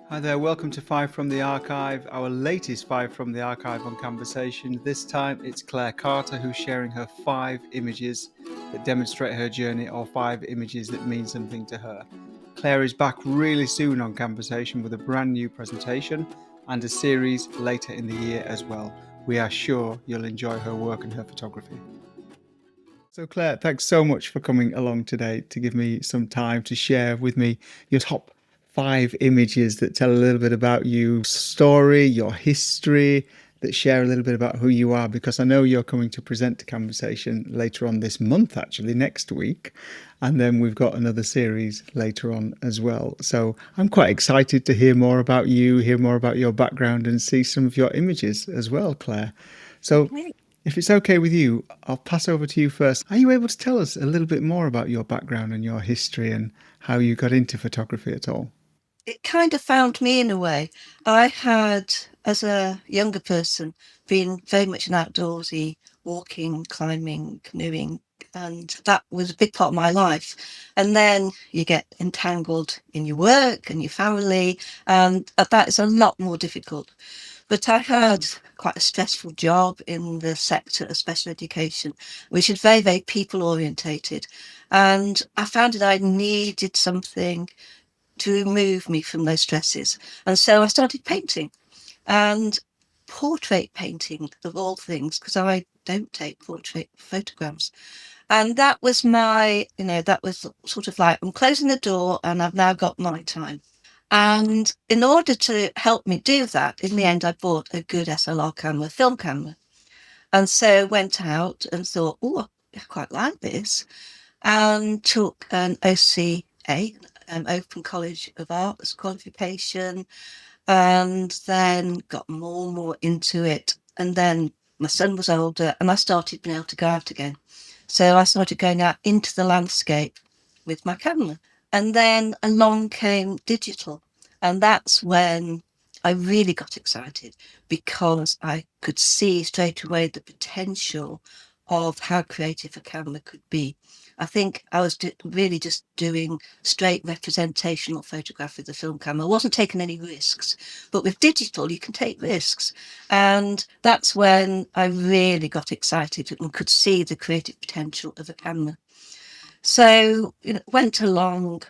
Hi there, welcome to Five from the Archive, our latest Five from the Archive on Camversation. This time it's Claire Carter who's sharing her 5 images that demonstrate her journey, or 5 images that mean something to her. Claire is back really soon on Camversation with a brand new presentation and a series later in the year as well. We are sure you'll enjoy her work and her photography. So Claire, thanks so much for coming along today to give me some time to share with me your top 5 images that tell a little bit about you, story, your history, that share a little bit about who you are, because I know you're coming to present to Conversation later on this month, actually, next week. And then we've got another series later on as well. So I'm quite excited to hear more about you, hear more about your background, and see some of your images as well, Claire. So Okay. if it's okay with you, I'll pass over to you first. Are you able to tell us a little bit more about your background and your history and how you got into photography at all? It kind of found me in a way. I had, as a younger person, been very much an outdoorsy, walking, climbing, canoeing, and that was a big part of my life. And then you get entangled in your work and your family, and that is a lot more difficult. But I had quite a stressful job in the sector of special education, which is very, very people orientated. And I found that I needed something to remove me from those stresses. And so I started painting and portrait painting of all things, because I don't take portrait photographs. And that was that was sort of like, I'm closing the door and I've now got my time. And in order to help me do that, in the end, I bought a good SLR camera, film camera. And so went out and thought, oh, I quite like this, and took an OCA, Open College of Arts qualification, and then got more and more into it. And then my son was older and I started being able to go out again. So I started going out into the landscape with my camera. And then along came digital. And that's when I really got excited, because I could see straight away the potential of how creative a camera could be. I think I was really just doing straight representational photography with the film camera. I wasn't taking any risks. But with digital, you can take risks. And that's when I really got excited and could see the creative potential of a camera. So, went along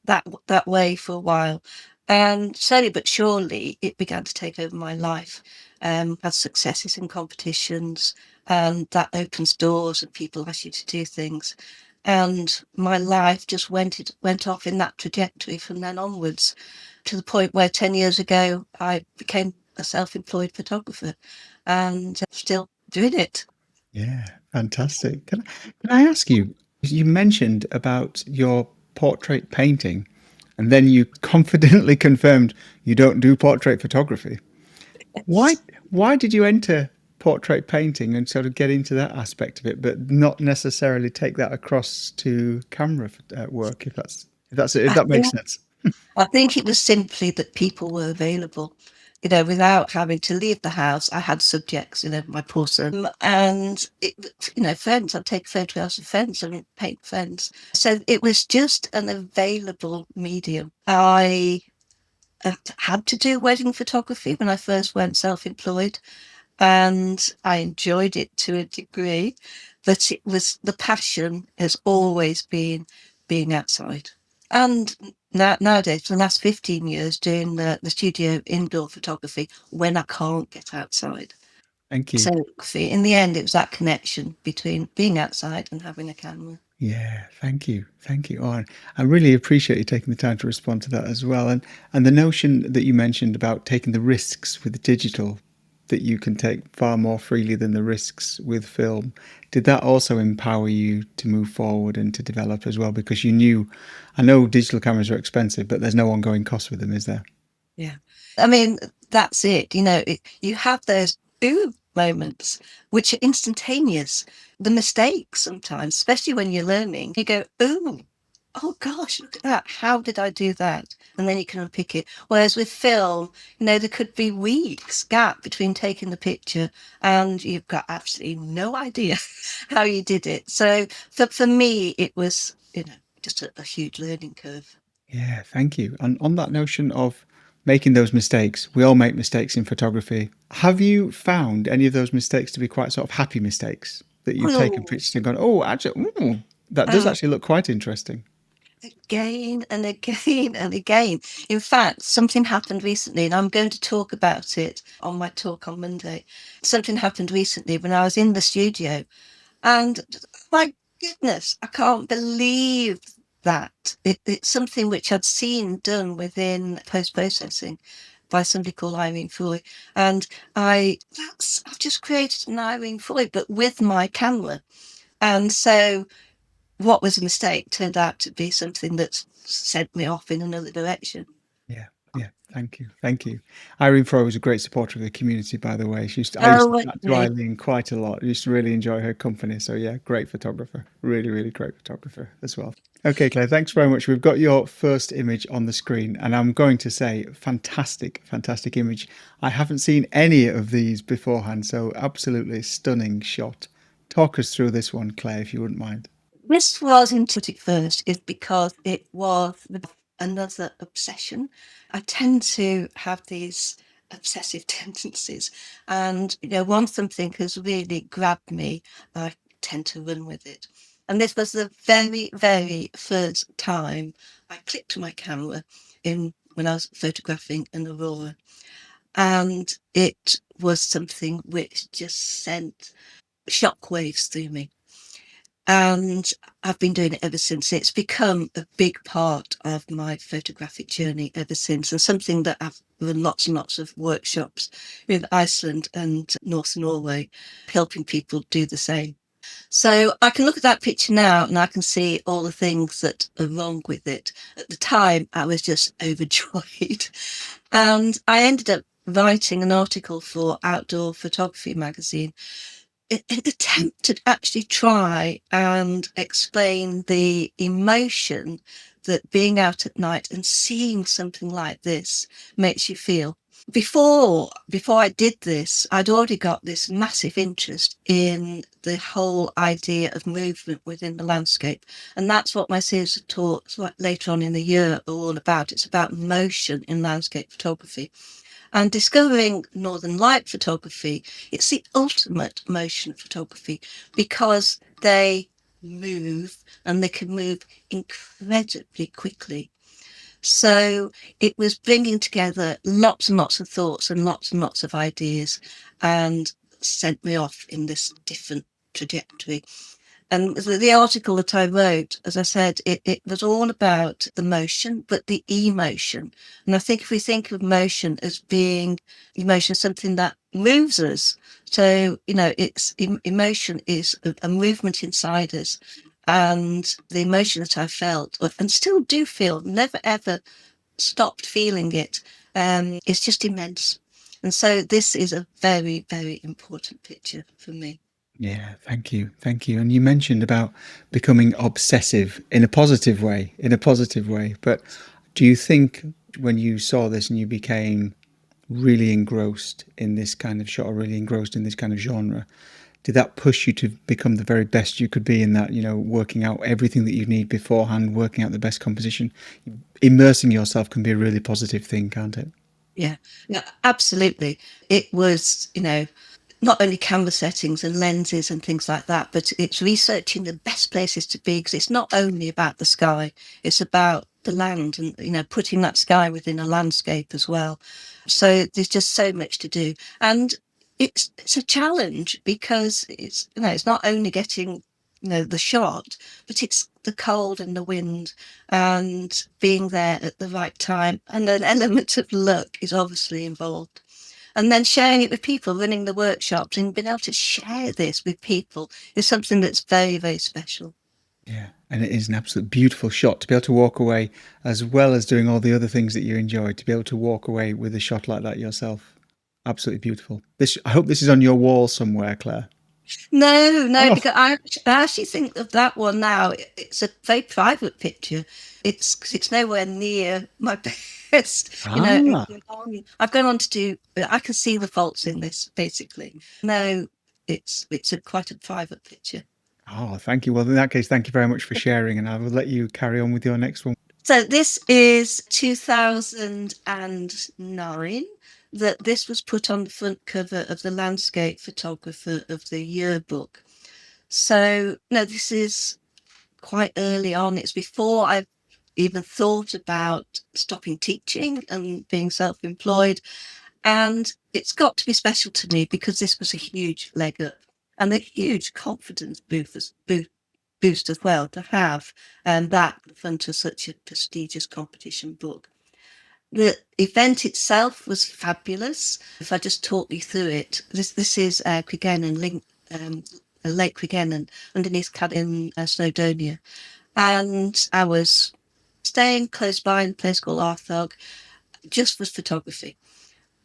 that way for a while. And slowly but surely, it began to take over my life. Had successes in competitions, and that opens doors and people ask you to do things. And my life just went off in that trajectory from then onwards, to the point where 10 years ago I became a self-employed photographer, and still doing it. Yeah, fantastic. Can I ask you, you mentioned about your portrait painting, and then you confidently confirmed you don't do portrait photography. Why, why did you enter portrait painting and sort of get into that aspect of it, but not necessarily take that across to camera work, if I that makes think sense? I think it was simply that people were available. Without having to leave the house, I had subjects, my porcelain, and friends. I'd take photographs of friends and paint friends. So it was just an available medium. I had to do wedding photography when I first went self-employed, and I enjoyed it to a degree, but it was the passion has always been being outside. And nowadays, for the last 15 years, doing the studio indoor photography when I can't get outside. Thank you. So in the end, it was that connection between being outside and having a camera. Yeah, thank you. Thank you. Oh, I really appreciate you taking the time to respond to that as well. And the notion that you mentioned about taking the risks with digital, that you can take far more freely than the risks with film. Did that also empower you to move forward and to develop as well? Because you knew, I know digital cameras are expensive, but there's no ongoing cost with them, is there? Yeah. I mean, that's it. You have those ooh moments which are instantaneous. The mistakes sometimes, especially when you're learning, you go, ooh, oh gosh, look at that. How did I do that? And then you can unpick it. Whereas with film, there could be weeks gap between taking the picture and you've got absolutely no idea how you did it. So for me, it was, just a huge learning curve. Yeah, thank you. And on that notion of making those mistakes. We all make mistakes in photography. Have you found any of those mistakes to be quite sort of happy mistakes that you've taken Oh, pictures and gone, oh, actually, that does uh, actually look quite interesting? again and again and again. In fact, something happened recently, and I'm going to talk about it on my talk on Monday. Something happened recently when I was in the studio, and my goodness, I can't believe that. It's something which I'd seen done within post processing by somebody called Irene Foley. And I've just created an Irene Foley, but with my camera. And so what was a mistake turned out to be something that sent me off in another direction. Yeah, yeah. Thank you, thank you. Irene Froh was a great supporter of the community, by the way. I used Oh, to chat to okay. Eileen quite a lot. I used to really enjoy her company. So yeah, great photographer. Really, really great photographer as well. Okay, Claire, thanks very much. We've got your first image on the screen, and I'm going to say fantastic, fantastic image. I haven't seen any of these beforehand, so absolutely stunning shot. Talk us through this one, Claire, if you wouldn't mind. This was into it first is because it was another obsession. I tend to have these obsessive tendencies, and once something has really grabbed me, I tend to run with it. And this was the very, very first time I clicked my camera in when I was photographing an Aurora, and it was something which just sent shockwaves through me, and I've been doing it ever since. It's become a big part of my photographic journey ever since, and something that I've run lots and lots of workshops with Iceland and North Norway, helping people do the same. So I can look at that picture now and I can see all the things that are wrong with it. At the time, I was just overjoyed. And I ended up writing an article for Outdoor Photography magazine, an attempt to actually try and explain the emotion that being out at night and seeing something like this makes you feel. Before I did this, I'd already got this massive interest in the whole idea of movement within the landscape, and that's what my series of talks later on in the year are all about. It's about motion in landscape photography. And discovering Northern Light photography, it's the ultimate motion photography because they move and they can move incredibly quickly. So it was bringing together lots and lots of thoughts and lots of ideas, and sent me off in this different trajectory. And the article that I wrote, as I said, it was all about the motion, but the emotion. And I think if we think of motion as being emotion, something that moves us. So, it's emotion is a movement inside us. And the emotion that I felt and still do feel, never ever stopped feeling it, is just immense. And so this is a very, very important picture for me. Yeah, thank you. Thank you. And you mentioned about becoming obsessive in a positive way, in a positive way. But do you think when you saw this and you became really engrossed in this kind of shot or really engrossed in this kind of genre, did that push you to become the very best you could be in that, working out everything that you need beforehand, working out the best composition? Immersing yourself can be a really positive thing, can't it? Yeah, no, absolutely. It was, not only camera settings and lenses and things like that, but it's researching the best places to be, because it's not only about the sky, it's about the land and, putting that sky within a landscape as well. So there's just so much to do. And it's a challenge because it's not only getting, the shot, but it's the cold and the wind and being there at the right time. And an element of luck is obviously involved, and then sharing it with people, running the workshops and being able to share this with people is something that's very, very special. Yeah, and it is an absolute beautiful shot to be able to walk away, as well as doing all the other things that you enjoy, to be able to walk away with a shot like that yourself. Absolutely beautiful. I hope this is on your wall somewhere, Claire. No, no, Oh, because I actually think of that one now. It's a very private picture. It's nowhere near my best. ah, I've gone on to do. I can see the faults in this basically. No, it's a quite a private picture. oh, thank you. Well, in that case, thank you very much for sharing, and I will let you carry on with your next one. So this is 2009 that this was put on the front cover of the Landscape Photographer of the Yearbook. So, no, this is quite early on. It's before I've even thought about stopping teaching and being self-employed. And it's got to be special to me because this was a huge leg up and a huge confidence boost as well to have that in front of such a prestigious competition book. The event itself was fabulous. If I just talk you through it, this is Lake Cregennan underneath Cad in Snowdonia, and I was staying close by in a place called Arthog, just for photography,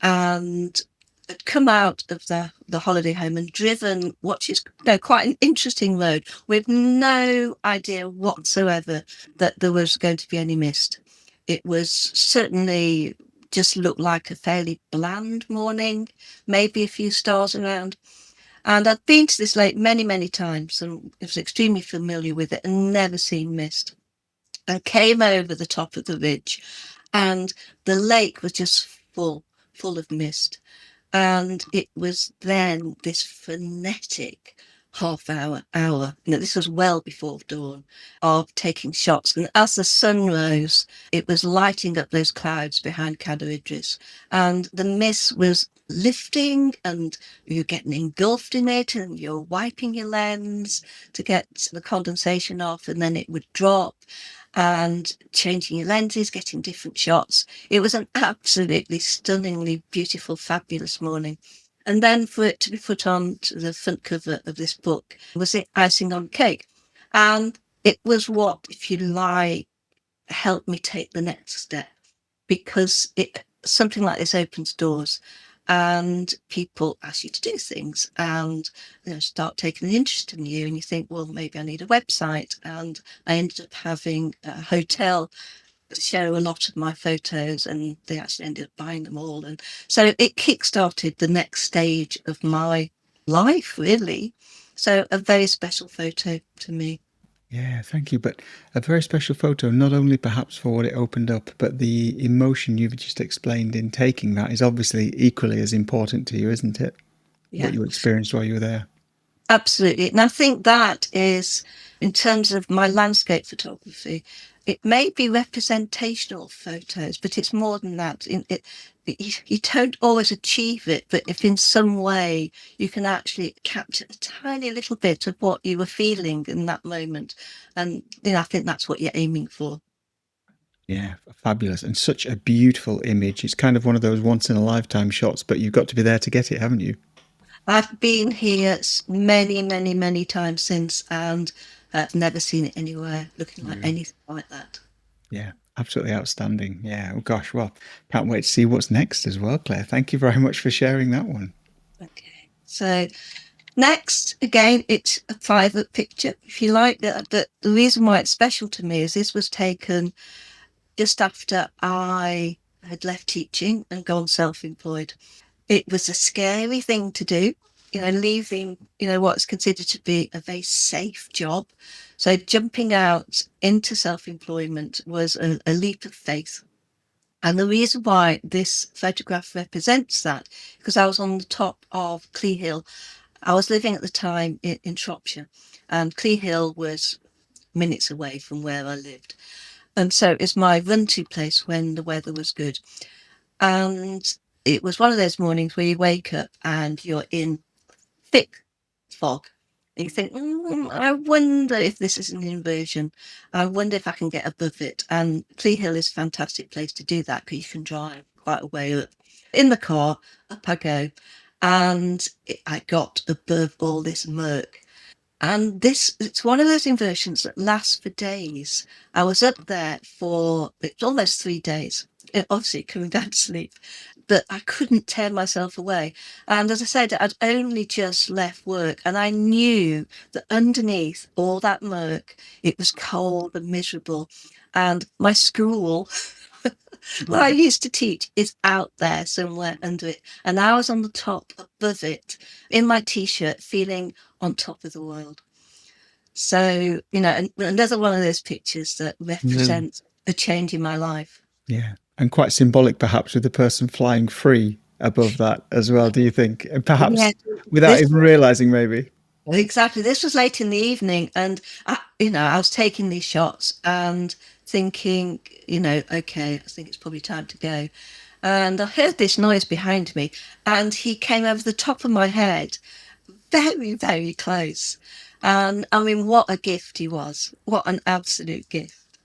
and had come out of the holiday home and driven what is quite an interesting road with no idea whatsoever that there was going to be any mist. It was certainly just looked like a fairly bland morning, maybe a few stars around. And I'd been to this lake many, many times and was extremely familiar with it and never seen mist. I came over the top of the ridge and the lake was just full of mist. And it was then this frenetic hour. This was well before dawn, of taking shots. And as the sun rose, it was lighting up those clouds behind Cadair Idris. And the mist was lifting and you're getting engulfed in it and you're wiping your lens to get the condensation off, and then it would drop and changing your lenses, getting different shots. It was an absolutely stunningly beautiful, fabulous morning. And then for it to be put on to the front cover of this book was the icing on cake. And it was what, if you like, helped me take the next step, because it something like this opens doors and people ask you to do things and start taking an interest in you, and you think, well, maybe I need a website. And I ended up having a hotel show a lot of my photos and they actually ended up buying them all, and so it kick-started the next stage of my life, really. So a very special photo to me. Yeah, thank you. But a very special photo, not only perhaps for what it opened up, but the emotion you've just explained in taking that is obviously equally as important to you, isn't it? What Yeah. you experienced while you were there. Absolutely. And I think that is, in terms of my landscape photography, it may be representational photos, but it's more than that. You don't always achieve it, but if in some way you can actually capture a tiny little bit of what you were feeling in that moment. And, I think that's what you're aiming for. Yeah, fabulous. And such a beautiful image. It's kind of one of those once in a lifetime shots, but you've got to be there to get it, haven't you? I've been here many, many, many times since, and I've never seen it anywhere looking like Yeah. anything like that. Yeah, absolutely outstanding. Yeah. Oh, gosh. Well, can't wait to see what's next as well, Claire. Thank you very much for sharing that one. Okay. So next, again, it's a private picture, if you like. The reason why it's special to me is this was taken just after I had left teaching and gone self-employed. It was a scary thing to do, leaving, what's considered to be a very safe job. So jumping out into self-employment was a leap of faith. And the reason why this photograph represents that, because I was on the top of Clee Hill. I was living at the time in Shropshire, and Clee Hill was minutes away from where I lived. And so it's my run to place when the weather was good. And it was one of those mornings where you wake up and you're in thick fog. And you think, I wonder if this is an inversion. I wonder if I can get above it. And Clee Hill is a fantastic place to do that because you can drive quite a way up. In the car, up I go. And I got above all this murk. And it's one of those inversions that lasts for days. I was up there for it's almost 3 days, obviously coming down to sleep, but I couldn't tear myself away. And as I said, I'd only just left work and I knew that underneath all that murk, it was cold and miserable. And my school where I used to teach is out there somewhere under it. And I was on the top above it in my t-shirt, feeling on top of the world. So, another one of those pictures that No. represents. a change in my life. Yeah. And quite symbolic, perhaps, with the person flying free above that as well, do you think? And perhaps Yeah, without this even realizing, maybe. exactly. This was late in the evening, and I was taking these shots and thinking, okay, I think it's probably time to go. And I heard this noise behind me, and he came over the top of my head, very, very close. And I mean, what a gift he was! What an absolute gift!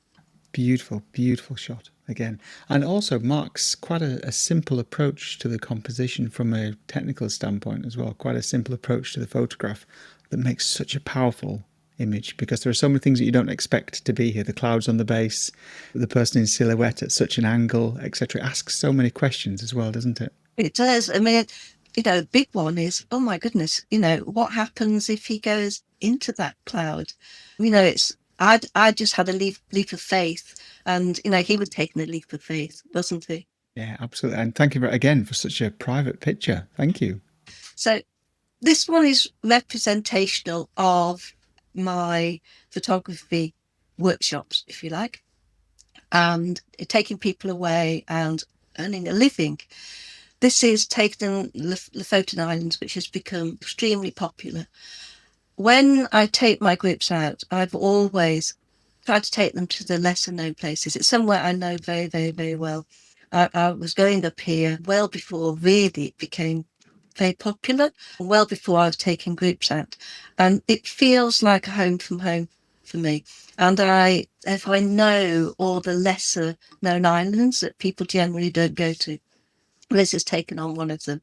Beautiful, beautiful shot again. And also marks quite a simple approach to the composition from a technical standpoint as well. Quite a simple approach to the photograph that makes such a powerful image because there are so many things that you don't expect to be here. The clouds on the base, the person in silhouette at such an angle, etc. It asks so many questions as well, doesn't it? It does. I mean, the big one is, oh my goodness, what happens if he goes into that cloud? I just had a leap of faith, and he was taking a leap of faith, wasn't he? Yeah, absolutely. And thank you again for such a private picture. Thank you. So this one is representational of my photography workshops, if you like, and taking people away and earning a living. This is taken in Lofoten Islands, which has become extremely popular. When I take my groups out, I've always tried to take them to the lesser known places. It's somewhere I know very, very, very well. I was going up here well before really it became very popular, well before I was taking groups out. And it feels like a home from home for me. And if I know all the lesser known islands that people generally don't go to, Liz has taken on one of them.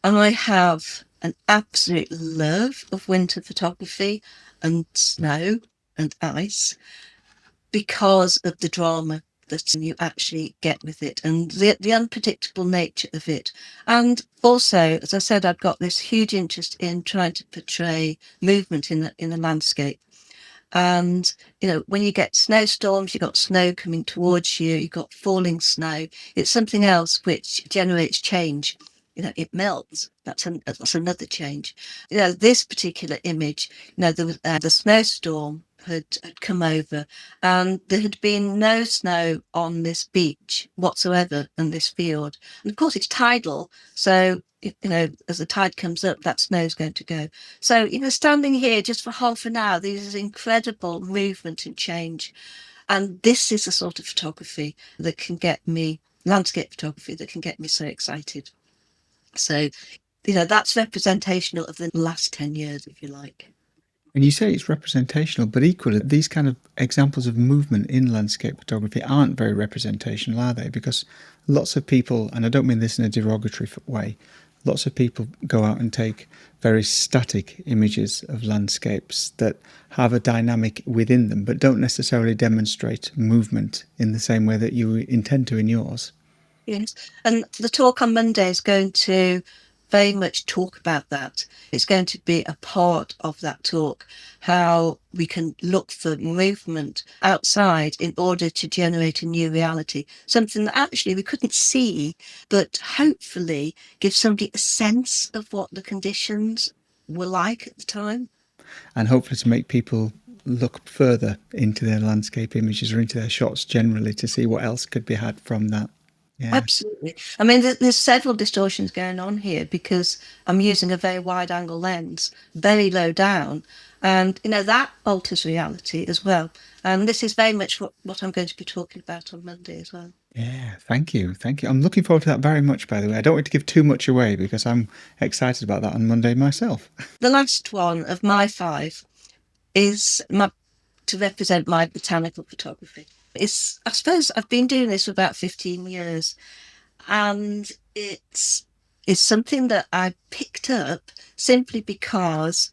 And I have an absolute love of winter photography and snow and ice because of the drama that you actually get with it and the unpredictable nature of it. And also, as I said, I've got this huge interest in trying to portray movement in the landscape. And, when you get snowstorms, you've got snow coming towards you, you've got falling snow. It's something else which generates change. It melts. That's another change. This particular image, there was, the snowstorm had come over and there had been no snow on this beach whatsoever in this field. And of course, it's tidal. So, as the tide comes up, that snow is going to go. So, standing here just for half an hour, there's incredible movement and change. And this is the sort of photography that can get me, landscape photography, that can get me so excited. So, that's representational of the last 10 years, if you like. And you say it's representational, but equally, these kind of examples of movement in landscape photography aren't very representational, are they? Because lots of people, and I don't mean this in a derogatory way, lots of people go out and take very static images of landscapes that have a dynamic within them, but don't necessarily demonstrate movement in the same way that you intend to in yours. Yes. And the talk on Monday is going to very much talk about that. It's going to be a part of that talk, how we can look for movement outside in order to generate a new reality, something that actually we couldn't see, but hopefully give somebody a sense of what the conditions were like at the time. And hopefully to make people look further into their landscape images or into their shots generally to see what else could be had from that. Yeah. Absolutely. I mean, there's several distortions going on here because I'm using a very wide angle lens, very low down. And, that alters reality as well. And this is very much what I'm going to be talking about on Monday as well. Yeah, thank you. Thank you. I'm looking forward to that very much, by the way. I don't want to give too much away because I'm excited about that on Monday myself. The last one of my 5 is to represent my botanical photography. I suppose I've been doing this for about 15 years and it's something that I picked up simply because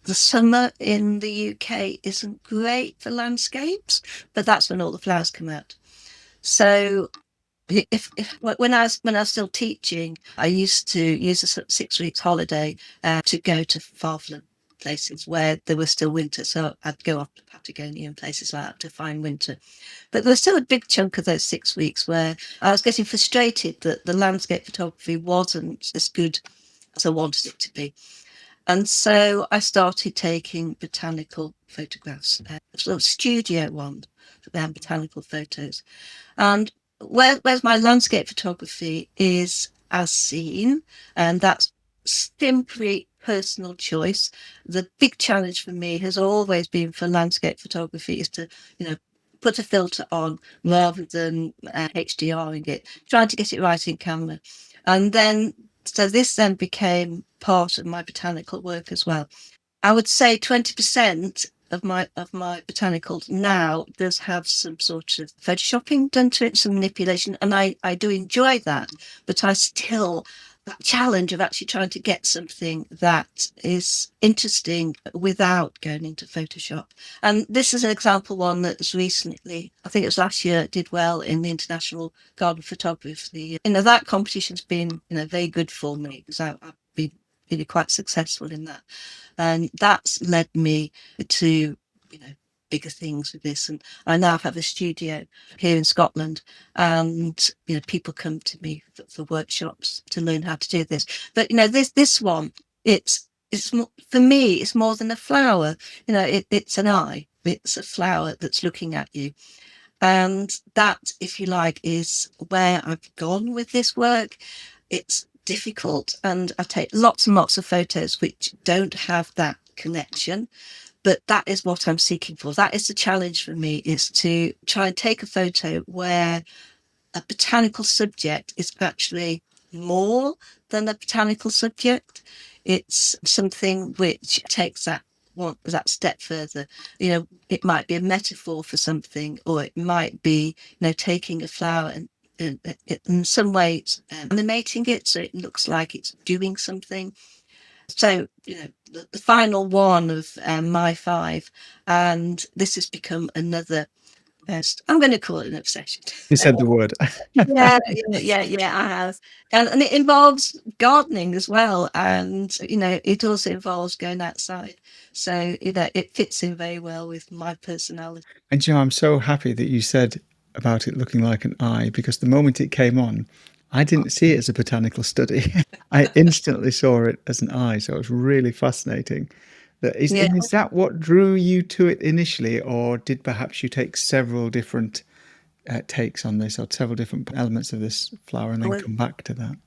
the summer in the UK isn't great for landscapes, but that's when all the flowers come out. So if when I was still teaching, I used to use a 6 weeks holiday to go to far-flung places where there was still winter. So I'd go up to Patagonia and places like that to find winter. But there was still a big chunk of those 6 weeks where I was getting frustrated that the landscape photography wasn't as good as I wanted it to be. And so I started taking botanical photographs, sort of studio ones, botanical photos. And where's my landscape photography is as seen, and that's simply personal choice. The big challenge for me has always been for landscape photography is to, you know, put a filter on rather than HDRing it, trying to get it right in camera. And then, so this then became part of my botanical work as well. I would say 20% of my botanicals now does have some sort of photoshopping done to it, some manipulation, and I do enjoy that. But I still that challenge of actually trying to get something that is interesting without going into Photoshop. And this is an example one that's recently, I think it was last year, did well in the International Garden Photography. That competition's been, very good for me because I've been really quite successful in that. And that's led me to, bigger things with this. And I now have a studio here in Scotland, and people come to me for workshops to learn how to do this. But this one, it's more, for me, it's more than a flower. It's an eye. It's a flower that's looking at you. And that, if you like, is where I've gone with this work. It's difficult, and I take lots and lots of photos which don't have that connection. But that is what I'm seeking for. That is the challenge for me, is to try and take a photo where a botanical subject is actually more than a botanical subject. It's something which takes that step further. It might be a metaphor for something, or it might be, taking a flower and in some ways animating it so it looks like it's doing something. So, the final one of my five, and this has become another I'm going to call it an obsession. You said the word. Yeah, yeah, I have. And it involves gardening as well. And, it also involves going outside. So, it fits in very well with my personality. And I'm so happy that you said about it looking like an eye, because the moment it came on, I didn't see it as a botanical study. I instantly saw it as an eye. So it was really fascinating. Yeah. And is that what drew you to it initially, or did perhaps you take several different takes on this, or several different elements of this flower, and then Well, come back to that?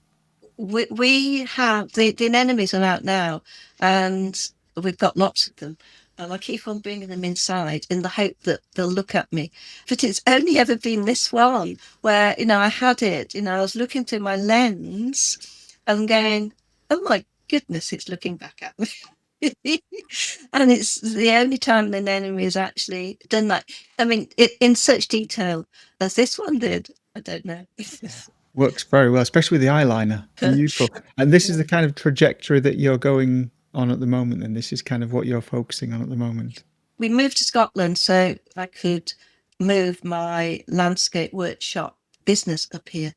we have the anemones are out now, and we've got lots of them. And I keep on bringing them inside in the hope that they'll look at me. But it's only ever been this one where, I had it, I was looking through my lens and going, oh my goodness, it's looking back at me. And it's the only time an enemy has actually done that. I mean, in such detail as this one did. I don't know. Works very well, especially with the eyeliner. Beautiful. And this is the kind of trajectory that you're going on at the moment, and this is kind of what you're focusing on at the moment. We moved to Scotland so I could move my landscape workshop business up here.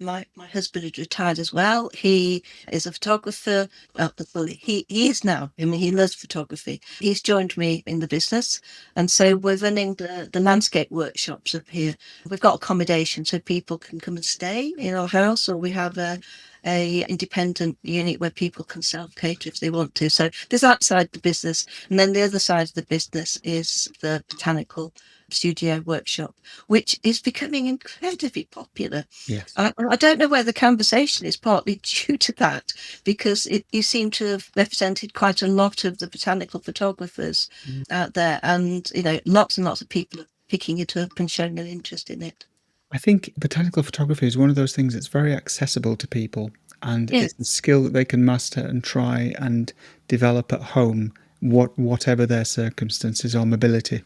My husband had retired as well. He is a photographer. Well, he is now. I mean, he loves photography. He's joined me in the business, and so we're running the landscape workshops up here. We've got accommodation so people can come and stay in our house, or we have a independent unit where people can self cater if they want to. So there's that side of the business, and then the other side of the business is the botanical studio workshop, which is becoming incredibly popular. Yes. I don't know whether Camversation is partly due to that, because you seem to have represented quite a lot of the botanical photographers out there, and lots and lots of people are picking it up and showing an interest in it. I think botanical photography is one of those things that's very accessible to people, and Yes, it's a skill that they can master and try and develop at home, whatever their circumstances or mobility.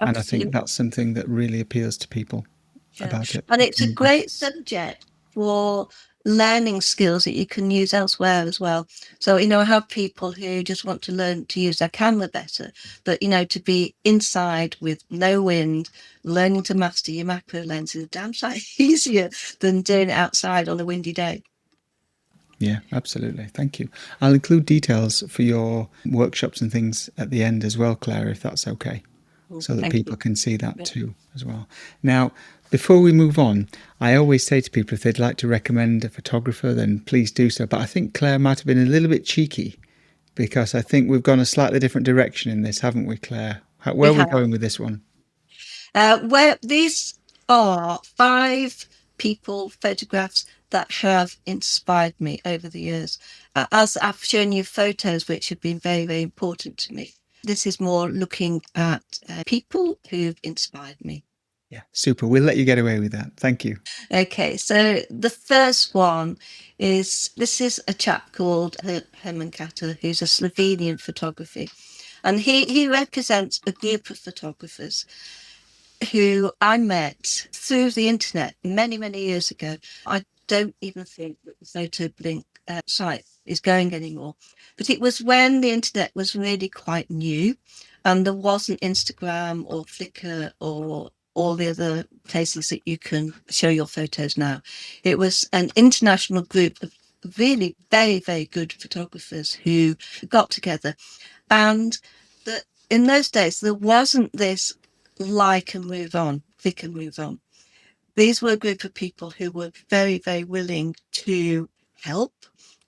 And I think absolutely. that's something that really appeals to people Yeah. about it. And it's a great subject for learning skills that you can use elsewhere as well. So, I have people who just want to learn to use their camera better, but, to be inside with no wind, learning to master your macro lens is damn sight easier than doing it outside on a windy day. Yeah, absolutely. Thank you. I'll include details for your workshops and things at the end as well, Claire, if that's okay, Well, so that thank you. people can see that Yeah. too as well. Now, before we move on, I always say to people if they'd like to recommend a photographer, then please do so. But I think Claire might have been a little bit cheeky because I think we've gone a slightly different direction in this, haven't we, Claire? Where We are we have. going with this one? Where these are 5 people photographs that have inspired me over the years. As I've shown you photos which have been very, very important to me. This is more looking at people who've inspired me. Yeah, super. We'll let you get away with that. Thank you. Okay, so the first one is this is a chap called Herman Katter, who's a Slovenian photography. And he represents a group of photographers who I met through the internet many, many years ago. I don't even think that the Photo Blink site is going anymore. But it was when the internet was really quite new and there wasn't Instagram or Flickr or all the other places that you can show your photos now. It was an international group of really very, very good photographers who got together. And that in those days, there wasn't this like and move on, click and move on. These were a group of people who were very, very willing to help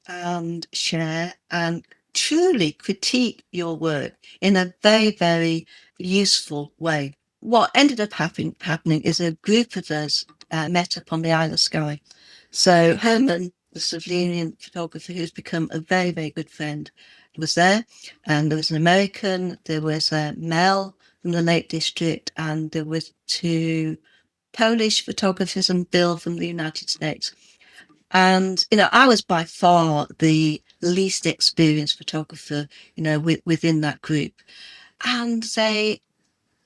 and share and truly critique your work in a very, very useful way. What ended up happening is a group of us met up on the Isle of Skye. So Herman, the Slovenian photographer who's become a very, very good friend, was there. And there was an American, there was Mel from the Lake District, and there was 2 Polish photographers and Bill from the United States. And, I was by far the least experienced photographer, within that group. And they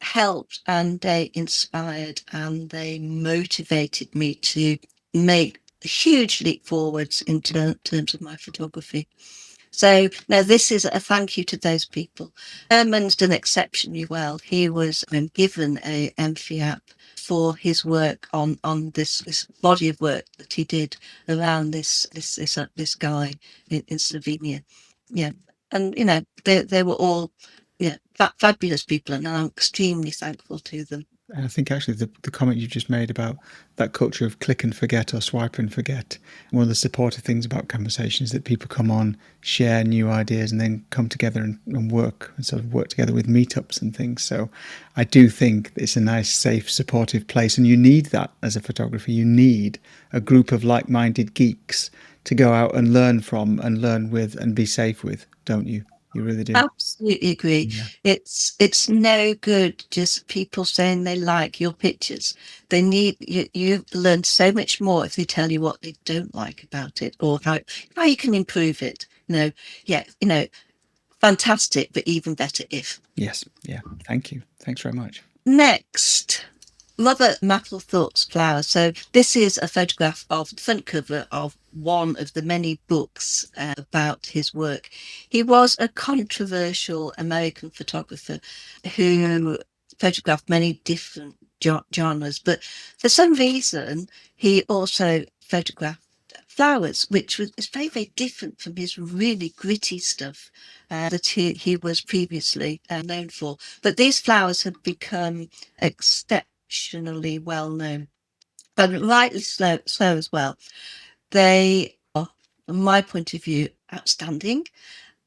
helped and they inspired and they motivated me to make a huge leap forwards in terms of my photography. So now this is a thank you to those people. Herman's done exceptionally well. He was given a MFIAP for his work on this body of work that he did around this guy in Slovenia. Yeah, and they were all fabulous people, and I'm extremely thankful to them. And I think actually the comment you just made about that culture of click and forget or swipe and forget, one of the supportive things about conversation is that people come on, share new ideas, and then come together and work and sort of work together with meetups and things. So I do think it's a nice, safe, supportive place. And you need that as a photographer. You need a group of like-minded geeks to go out and learn from and learn with and be safe with, don't you? You really do. Absolutely agree. Yeah. It's no good just people saying they like your pictures. They need you learn so much more if they tell you what they don't like about it or how you can improve it. Yeah, fantastic, but even better if. Yes. Yeah. Thank you. Thanks very much. Next, Robert Mapplethorpe's Flowers. So this is a photograph of the front cover of one of the many books about his work. He was a controversial American photographer who photographed many different genres, but for some reason he also photographed flowers, which is very, very different from his really gritty stuff that he was previously known for. But these flowers have become exceptionally well known, but rightly so as well. They are, from my point of view, outstanding.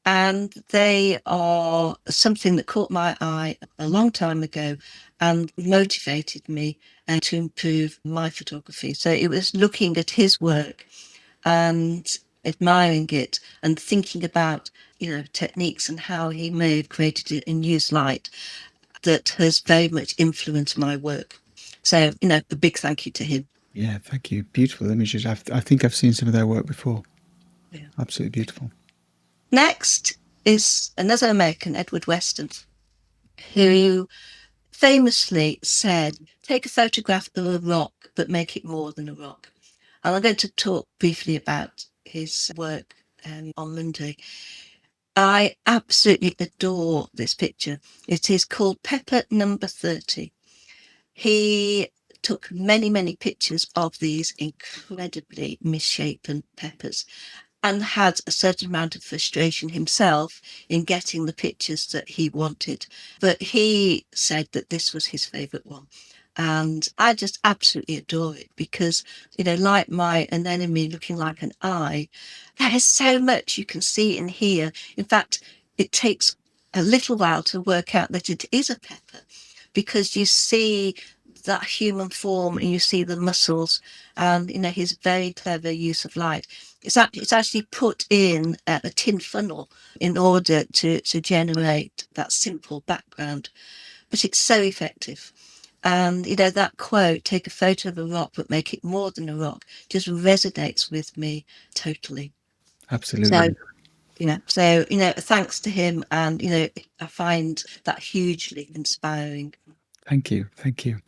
And they are something that caught my eye a long time ago and motivated me to improve my photography. So it was looking at his work and admiring it and thinking about, techniques and how he may have created it and used light that has very much influenced my work. So, a big thank you to him. Yeah, thank you. Beautiful images. I think I've seen some of their work before. Yeah. Absolutely beautiful. Next is another American, Edward Weston, who famously said, take a photograph of a rock, but make it more than a rock. And I'm going to talk briefly about his work on Monday. I absolutely adore this picture. It is called Pepper Number 30. He took many, many pictures of these incredibly misshapen peppers and had a certain amount of frustration himself in getting the pictures that he wanted. But he said that this was his favourite one. And I just absolutely adore it because, like my anemone looking like an eye, there is so much you can see and hear. In fact, it takes a little while to work out that it is a pepper because you see that human form and you see the muscles and, his very clever use of light. It's actually put in a tin funnel in order to generate that simple background, but it's so effective. And, that quote, take a photo of a rock, but make it more than a rock, just resonates with me totally. So, Absolutely. thanks to him. And, I find that hugely inspiring. Thank you. Thank you.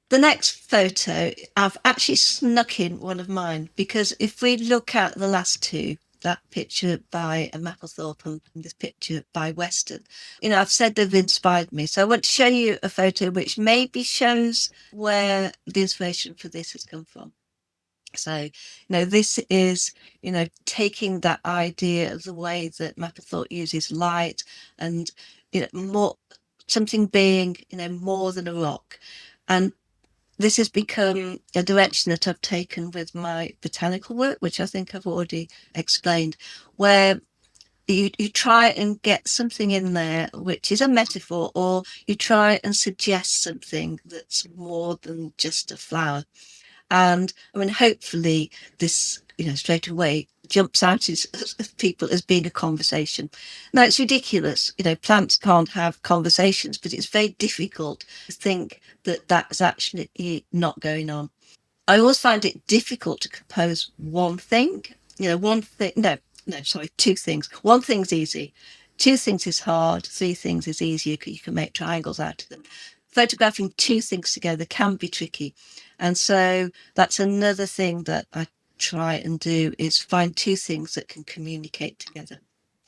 The next photo, I've actually snuck in one of mine because if we look at the last two, that picture by Mapplethorpe and this picture by Weston, I've said they've inspired me. So I want to show you a photo which maybe shows where the inspiration for this has come from. So, this is, taking that idea of the way that Mapplethorpe uses light and, more something being, more than a rock. And this has become a direction that I've taken with my botanical work, which I think I've already explained, where you try and get something in there which is a metaphor, or you try and suggest something that's more than just a flower. And I mean, hopefully this, straight away jumps out as people as being a conversation. Now it's ridiculous, plants can't have conversations, but it's very difficult to think that that's actually not going on. I always find it difficult to compose one thing, one thing. No, sorry, two things. One thing's easy. Two things is hard. Three things is easier. You can make triangles out of them. Photographing two things together can be tricky. And so that's another thing that I try and do is find two things that can communicate together.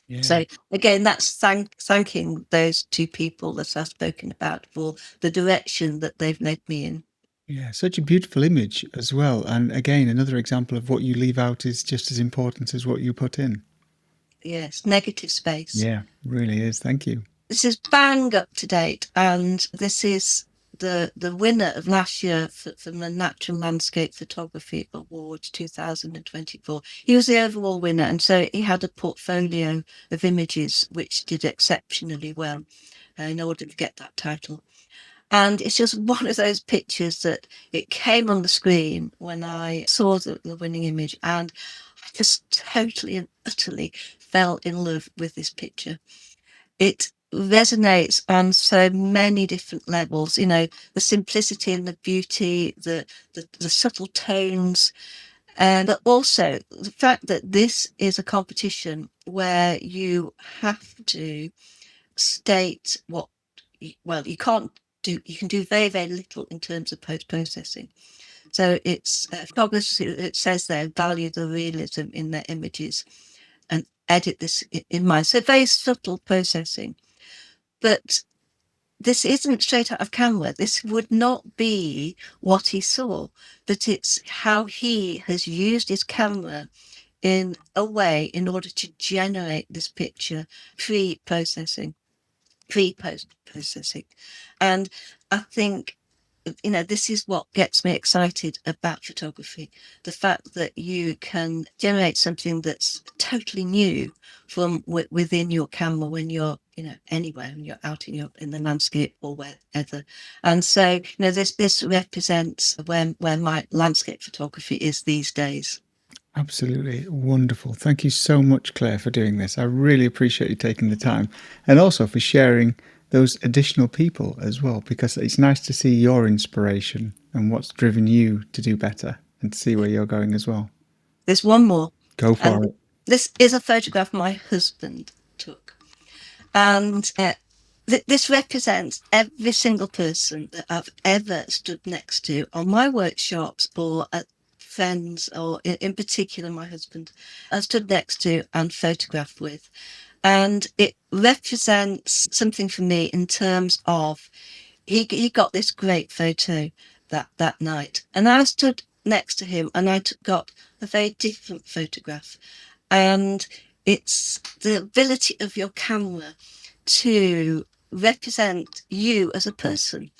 Yeah. So again, that's thanking those two people that I've spoken about for the direction that they've led me in. Yeah, such a beautiful image as well. And again, another example of what you leave out is just as important as what you put in. Yes, negative space. Yeah, really is. Thank you. This is bang up to date, and this is the winner of last year from the Natural Landscape Photography Award 2024. He was the overall winner, and so he had a portfolio of images which did exceptionally well in order to get that title. And it's just one of those pictures that it came on the screen when I saw the winning image, and I just totally and utterly fell in love with this picture. It resonates on so many different levels, the simplicity and the beauty, the subtle tones, and but also the fact that this is a competition where you have to state what, well, you can't do, you can do very, very little in terms of post processing. So it's photographers, it says there, value the realism in their images and edit this in mind. So very subtle processing. But this isn't straight out of camera. This would not be what he saw, but it's how he has used his camera in a way in order to generate this picture pre-processing, pre-post processing. And I think, this is what gets me excited about photography. The fact that you can generate something that's totally new from within your camera when you're, anywhere, when you're out in the landscape or wherever. And so, this represents where my landscape photography is these days. Absolutely wonderful. Thank you so much, Claire, for doing this. I really appreciate you taking the time and also for sharing those additional people as well, because it's nice to see your inspiration and what's driven you to do better and to see where you're going as well. There's one more. Go for And it. this is a photograph my husband took. And this represents every single person that I've ever stood next to on my workshops or at friends, or in particular my husband, I stood next to and photographed with. And it represents something for me in terms of he got this great photo that night, and I stood next to him and got a very different photograph. And it's the ability of your camera to represent you as a person.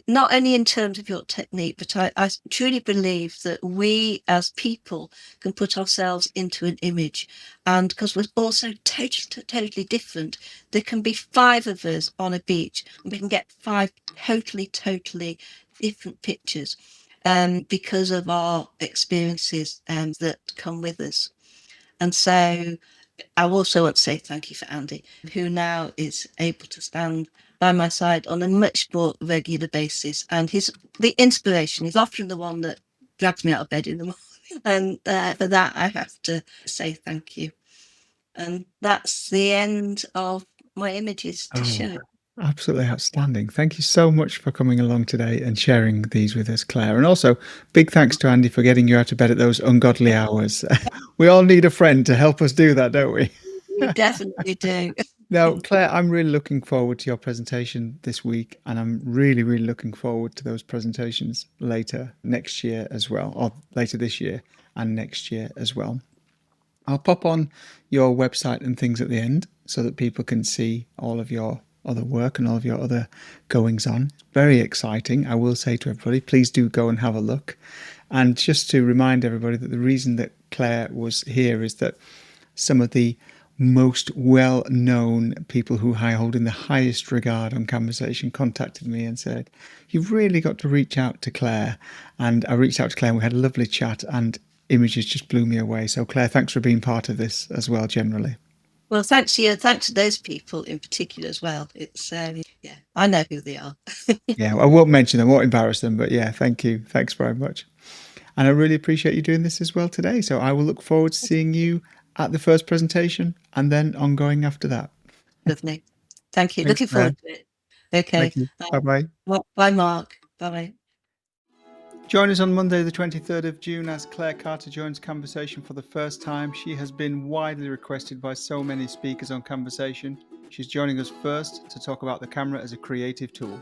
not only in terms of your technique, but I truly believe that we as people can put ourselves into an image. And because we're all so totally different, there can be 5 of us on a beach and we can get 5 totally different pictures because of our experiences that come with us. And so I also want to say thank you for Andy, who now is able to stand by my side on a much more regular basis. And the inspiration is often the one that drags me out of bed in the morning. And for that, I have to say thank you. And that's the end of my images to Oh, show. absolutely outstanding. Thank you so much for coming along today and sharing these with us, Claire. And also, big thanks to Andy for getting you out of bed at those ungodly hours. We all need a friend to help us do that, don't we? We definitely do. Now, Claire, I'm really looking forward to your presentation this week, and I'm really looking forward to those presentations later next year as well, or later this year and next year as well. I'll pop on your website and things at the end so that people can see all of your other work and all of your other goings on. Very exciting. I will say to everybody, please do go and have a look. And just to remind everybody that the reason that Claire was here is that some of the most well-known people who I hold in the highest regard on Camversation contacted me and said, you've really got to reach out to Claire. And I reached out to Claire and we had a lovely chat, and images just blew me away. So Claire, thanks for being part of this as well generally. Well, thanks to you. Thanks to those people in particular as well. It's, yeah, I know who they are. Yeah, I won't mention them, won't embarrass them, but yeah, thank you. Thanks very much. And I really appreciate you doing this as well today. So I will look forward to seeing you at the first presentation and then ongoing after that. Lovely. Thank you. Thanks, Looking Claire. forward to it. Okay. Thank you. Bye-bye. Bye, Mark. Bye. Join us on Monday, the 23rd of June, as Claire Carter joins Camversation for the first time. She has been widely requested by so many speakers on Camversation. She's joining us first to talk about the camera as a creative tool.